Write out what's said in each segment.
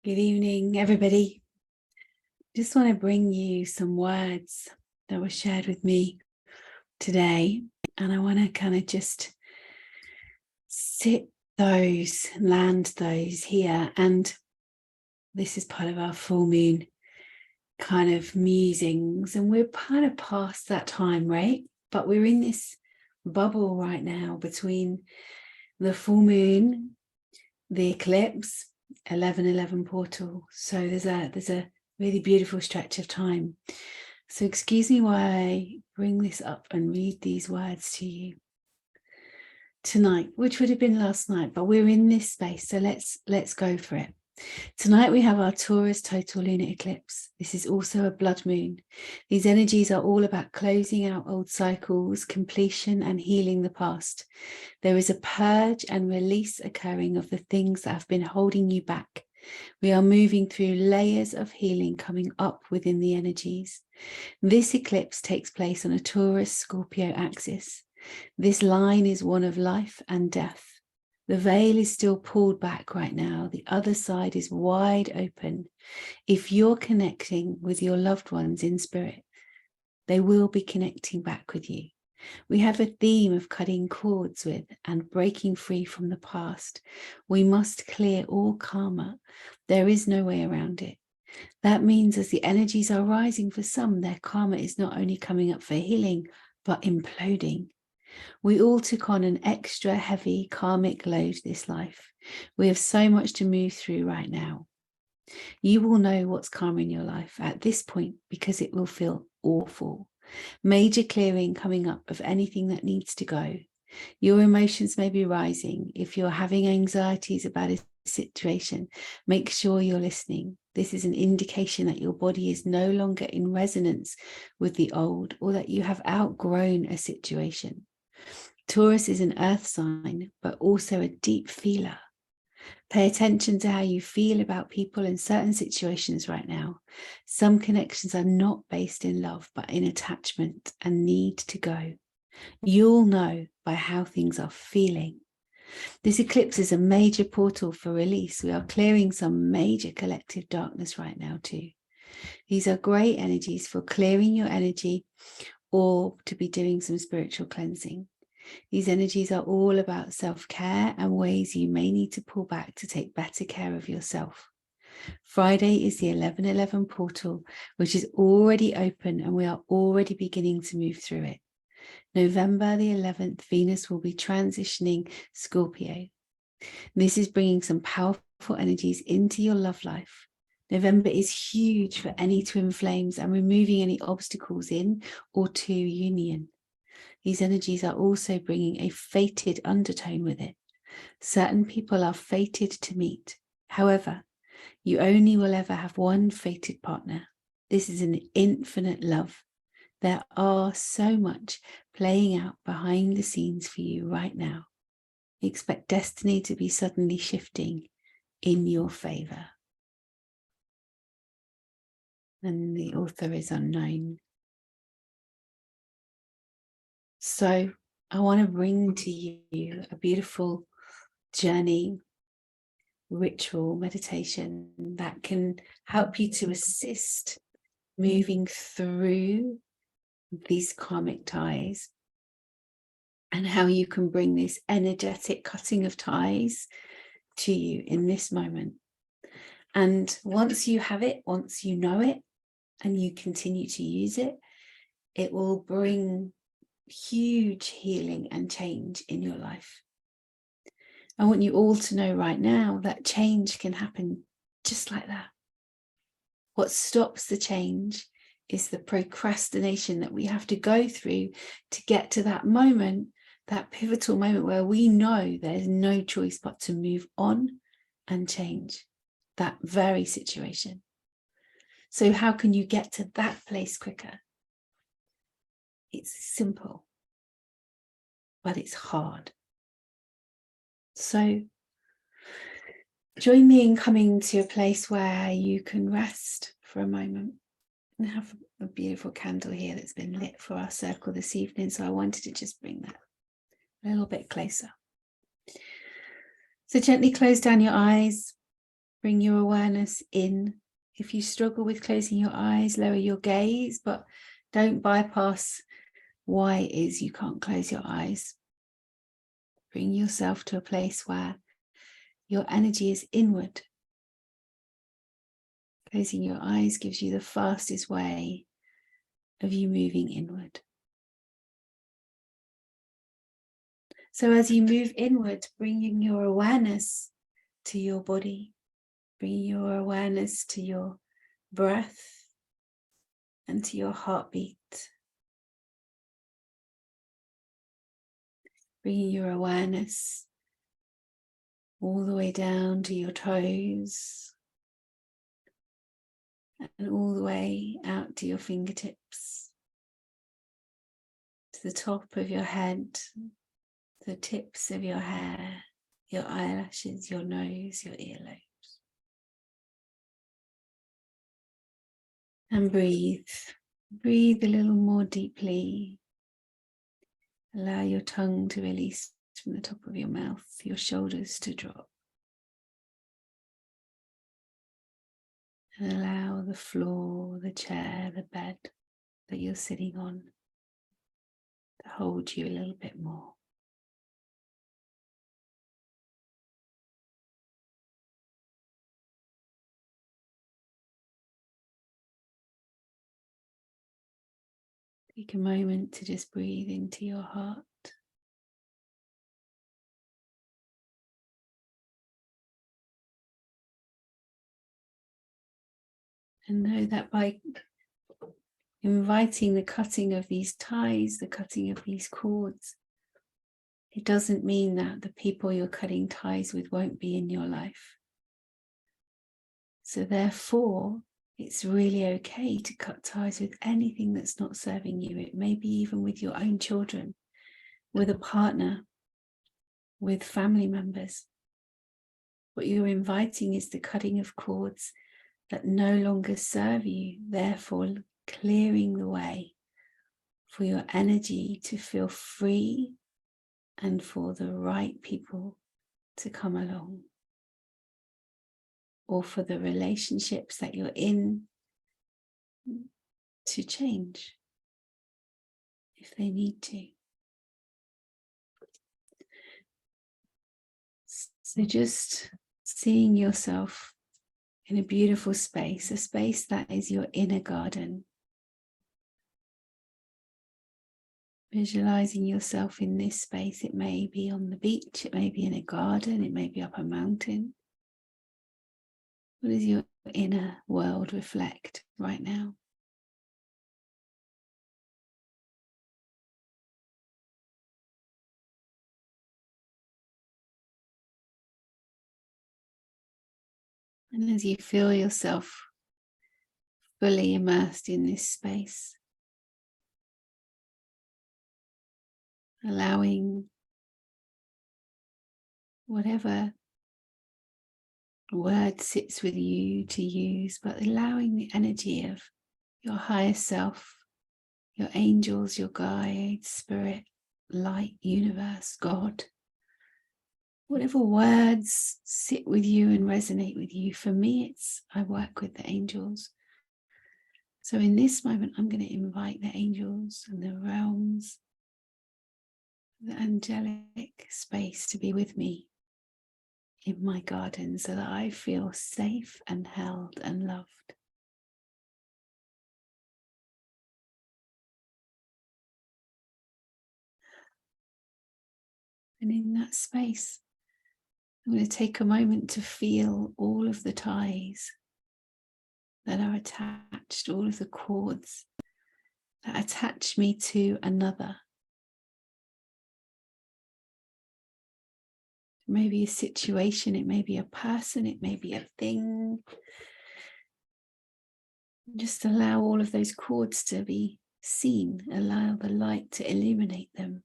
Good evening, everybody. Just want to bring you some words that were shared with me today, and I want to kind of just land those here. And this is part of our full moon kind of musings, and we're kind of past that time, right? But we're in this bubble right now between the full moon, the eclipse, 11:11 portal. So there's a really beautiful stretch of time. So excuse me while I bring this up and read these words to you tonight, which would have been last night, but we're in this space, so let's go for it. Tonight we have our Taurus total lunar eclipse. This is also a blood moon. These energies are all about closing out old cycles, completion, and healing the past. There is a purge and release occurring of the things that have been holding you back. We are moving through layers of healing coming up within the energies. This eclipse takes place on a Taurus-Scorpio axis. This line is one of life and death. The veil is still pulled back right now. The other side is wide open. If you're connecting with your loved ones in spirit, they will be connecting back with you. We have a theme of cutting cords with and breaking free from the past. We must clear all karma. There is no way around it. That means as the energies are rising for some, their karma is not only coming up for healing, but imploding. We all took on an extra heavy karmic load this life. We have so much to move through right now. You will know what's karma in your life at this point because it will feel awful. Major clearing coming up of anything that needs to go. Your emotions may be rising. If you're having anxieties about a situation, make sure you're listening. This is an indication that your body is no longer in resonance with the old, or that you have outgrown a situation. Taurus is an earth sign, but also a deep feeler. Pay attention to how you feel about people in certain situations right now. Some connections are not based in love, but in attachment and need to go. You'll know by how things are feeling. This eclipse is a major portal for release. We are clearing some major collective darkness right now too. These are great energies for clearing your energy or to be doing some spiritual cleansing. These energies are all about self-care and ways you may need to pull back to take better care of yourself. Friday is the 11:11 portal, which is already open, and we are already beginning to move through it. November the 11th, Venus will be transitioning Scorpio. This is bringing some powerful energies into your love life. November is huge for any twin flames and removing any obstacles in or to union. These energies are also bringing a fated undertone with it. Certain people are fated to meet. However, you only will ever have one fated partner. This is an infinite love. There are so much playing out behind the scenes for you right now. Expect destiny to be suddenly shifting in your favor. And the author is unknown. So I want to bring to you a beautiful journey, ritual, meditation that can help you to assist moving through these karmic ties and how you can bring this energetic cutting of ties to you in this moment. And once you have it, once you know it, and you continue to use it, it will bring huge healing and change in your life. I want you all to know right now that change can happen just like that. What stops the change is the procrastination that we have to go through to get to that moment, that pivotal moment where we know there's no choice but to move on and change that very situation. So how can you get to that place quicker? It's simple, but it's hard. So join me in coming to a place where you can rest for a moment. And have a beautiful candle here that's been lit for our circle this evening. So I wanted to just bring that a little bit closer. So gently close down your eyes Bring your awareness in. If you struggle with closing your eyes, lower your gaze, but don't bypass why it is you can't close your eyes. Bring yourself to a place where your energy is inward. Closing your eyes gives you the fastest way of you moving inward. So as you move inward, bringing your awareness to your body, bringing your awareness to your breath and to your heartbeat. Bringing your awareness all the way down to your toes and all the way out to your fingertips, to the top of your head, the tips of your hair, your eyelashes, your nose, your earlobes. And breathe. Breathe a little more deeply. Allow your tongue to release from the top of your mouth, your shoulders to drop. And allow the floor, the chair, the bed that you're sitting on to hold you a little bit more. Take a moment to just breathe into your heart. And know that by inviting the cutting of these ties, the cutting of these cords, it doesn't mean that the people you're cutting ties with won't be in your life. So therefore, it's really okay to cut ties with anything that's not serving you. It may be even with your own children, with a partner, with family members. What you're inviting is the cutting of cords that no longer serve you, therefore clearing the way for your energy to feel free and for the right people to come along, or for the relationships that you're in to change if they need to. So just seeing yourself in a beautiful space, a space that is your inner garden. Visualizing yourself in this space. It may be on the beach, it may be in a garden, it may be up a mountain. What does your inner world reflect right now? And as you feel yourself fully immersed in this space, allowing whatever word sits with you to use, but allowing the energy of your higher self, your angels, your guides, spirit, light, universe, God, whatever words sit with you and resonate with you. For me, I work with the angels. So in this moment, I'm going to invite the angels and the realms, the angelic space to be with me in my garden so that I feel safe and held and loved. And in that space, I'm going to take a moment to feel all of the ties that are attached, all of the cords that attach me to another. Maybe a situation, it may be a person, it may be a thing. Just allow all of those cords to be seen, allow the light to illuminate them.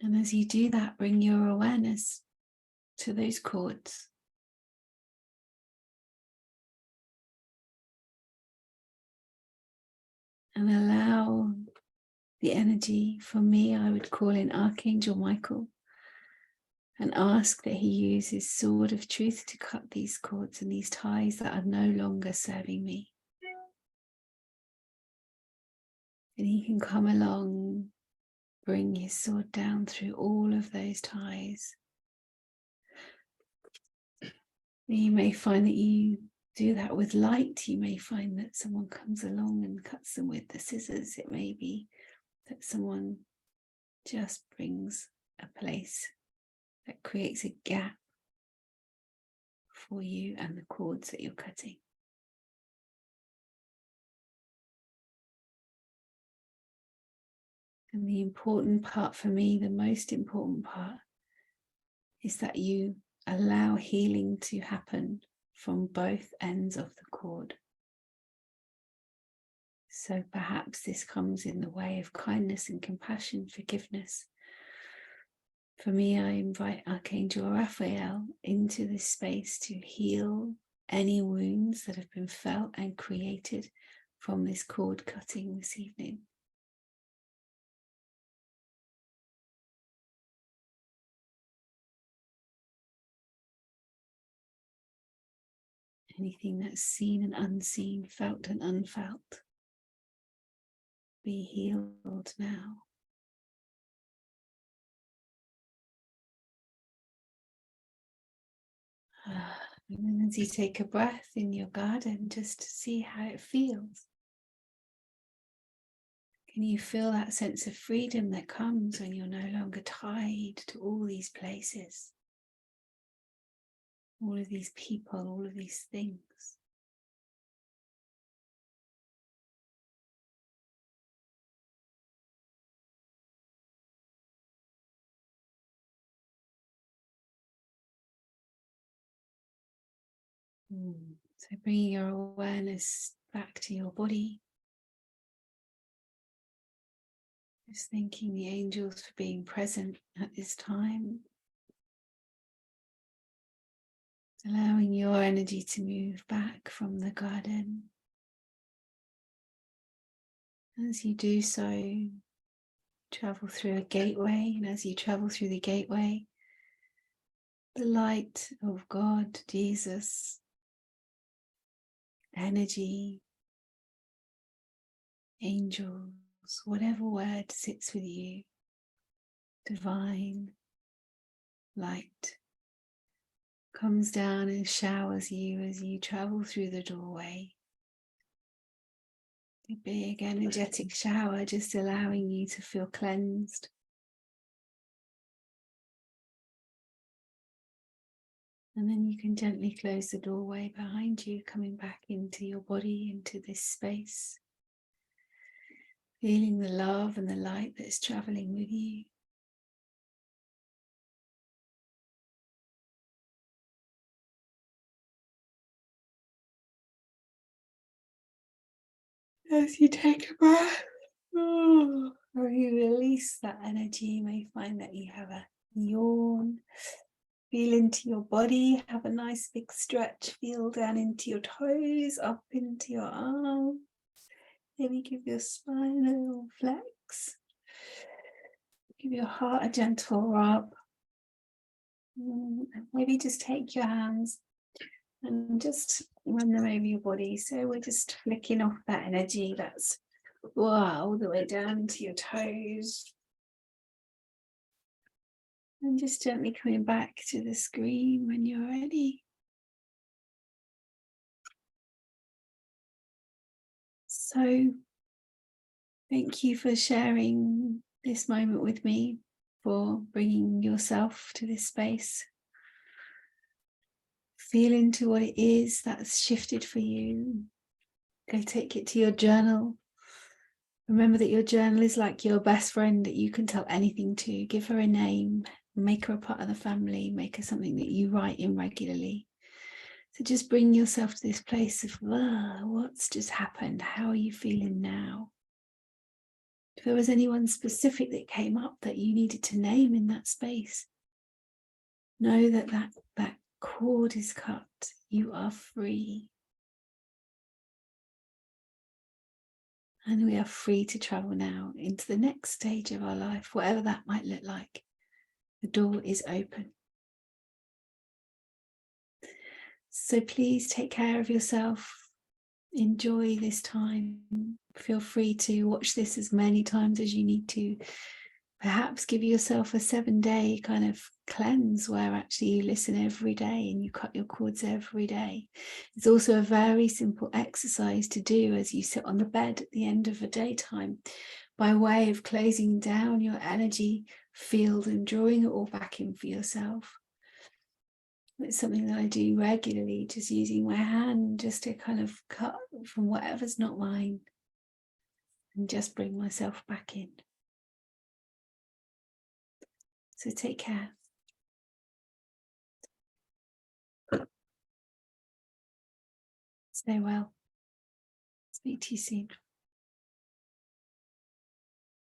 And as you do that, bring your awareness to those cords. And allow the energy. For me, I would call in Archangel Michael and ask that he use his sword of truth to cut these cords and these ties that are no longer serving me. And he can come along, bring his sword down through all of those ties. And you may find that you do that with light. You may find that someone comes along and cuts them with the scissors. It may be that someone just brings a place that creates a gap for you and the cords that you're cutting. And the important part for me, the most important part, is that you allow healing to happen from both ends of the cord. So perhaps this comes in the way of kindness and compassion, forgiveness. For me, I invite Archangel Raphael into this space to heal any wounds that have been felt and created from this cord cutting this evening. Anything that's seen and unseen, felt and unfelt, be healed now. And then as you take a breath in your garden, just to see how it feels. Can you feel that sense of freedom that comes when you're no longer tied to all these places, all of these people, all of these things? So bringing your awareness back to your body. Just thanking the angels for being present at this time. Allowing your energy to move back from the garden. As you do so, travel through a gateway, and as you travel through the gateway, the light of God, Jesus, energy, angels, whatever word sits with you, divine light, comes down and showers you as you travel through the doorway. A big energetic shower, just allowing you to feel cleansed. And then you can gently close the doorway behind you, coming back into your body, into this space. Feeling the love and the light that's traveling with you. As you take a breath, or you release that energy, you may find that you have a yawn. Feel into your body, have a nice big stretch, feel down into your toes, up into your arms. Maybe give your spine a little flex. Give your heart a gentle rub. Maybe just take your hands and just run them over your body. So we're just flicking off that energy that's all the way down to your toes. And just gently coming back to the screen when you're ready. So thank you for sharing this moment with me, for bringing yourself to this space. Feel into what it is that's shifted for you. Go take it to your journal. Remember that your journal is like your best friend that you can tell anything to. Give her a name, make her a part of the family, make her something that you write in regularly. So just bring yourself to this place of, what's just happened? How are you feeling now? If there was anyone specific that came up that you needed to name in that space, know that that cord is cut. You are free. And we are free to travel now into the next stage of our life, whatever that might look like. The door is open. So please take care of yourself. Enjoy this time. Feel free to watch this as many times as you need to. Perhaps give yourself a 7-day kind of cleanse where actually you listen every day and you cut your cords every day. It's also a very simple exercise to do as you sit on the bed at the end of a daytime, by way of closing down your energy field and drawing it all back in for yourself. It's something that I do regularly, just using my hand just to kind of cut from whatever's not mine and just bring myself back in. So take care. Stay well. Speak to you soon.